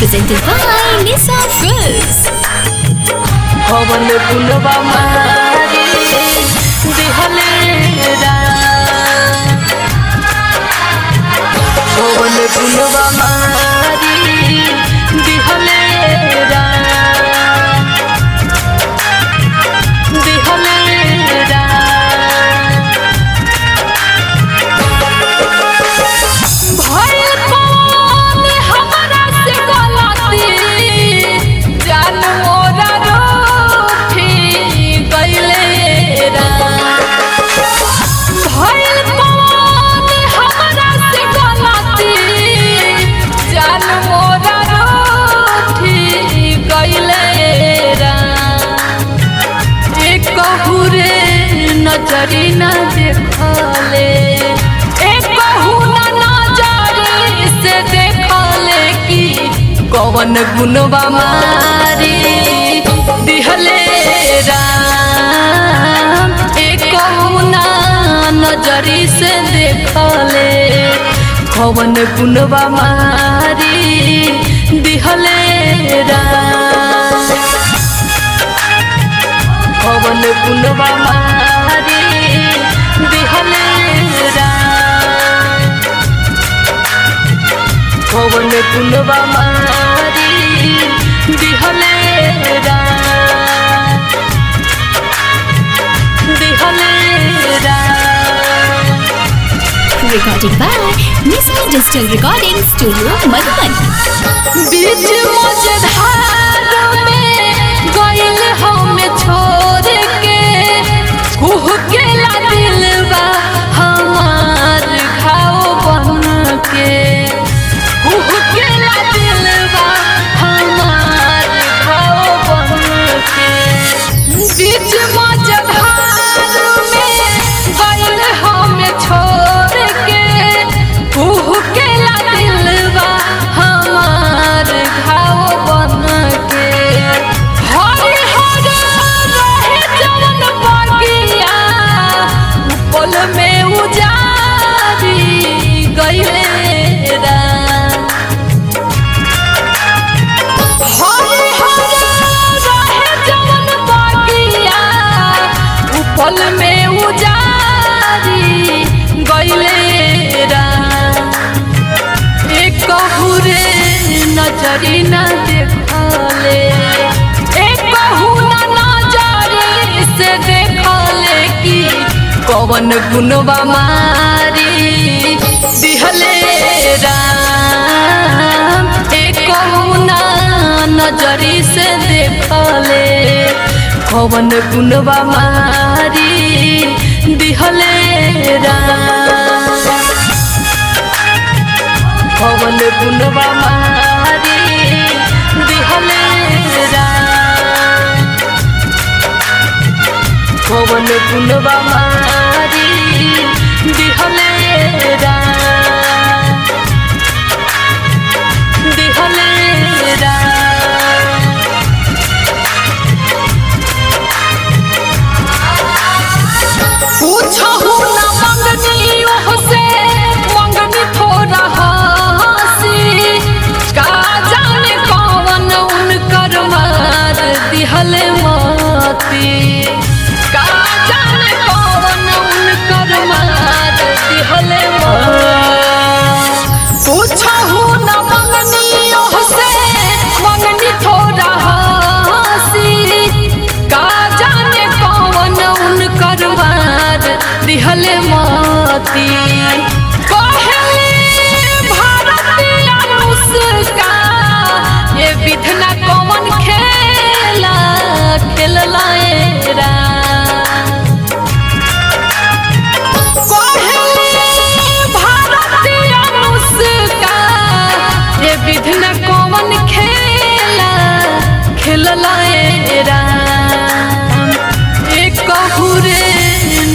presented by Nisa Films. पवन गुनवा मारी दिहले पवन गुनवा मारी दिहले नजरी न देखले एक बहुना नजरी से देखले कि कौन गुनवा मारी दिहले राम एक बहुना नजरी से देखले कौन गुनवा मारी दिहले राम कौन गुनवा मारी पवन गुनवा मारी दिहले Recording by Nisa Digital Recording Studio, Madhuban. बीच मझधार में गइल हम छोड़ के कुह के ला दिलवा हमार घाव बन के बीच मझधार में गइल हम छोड़ के कुह के ला दिलवा हमार घाव बन के हरि हर रहे जवन बगिया पल में उजारी गइले पल में उजारी गइले एक बहुरे नजरी न देखले एक बहुना नजरी से देखले कि कौन गुनवा मारी दिहले राम एक बहुना नजरी से देखले पवन गुनवा मारी दिहले पवन गुनवा मारी दिहले पवन गुनवा मारी दिहले दिहले मोती का जाने कौन उनकर मार दिहले पूछहु न मंगनी से मंगनी थोड़ा हसी का जाने कौन उनकर मार दिहले मोती कहले भारतीय मुस्का ये विधना कौन खेला खेललाएरा भारतीय मुस्का ये विधना कौन खेला खेललाएरा एक बहुरे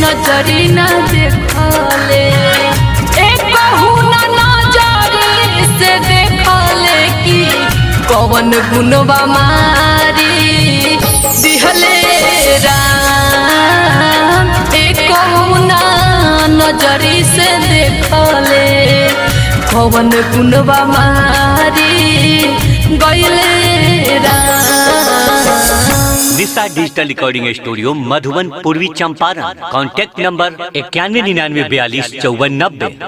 नजरी न देखले एक बहुना नजरी से देखले कि कौन गुनवा मारी दिहले राम एक बहुना नजरी से देखले पवन गुनवा मारी निशा डिजिटल रिकॉर्डिंग स्टूडियो मधुबन पूर्वी चंपारण। Contact number 9199425490।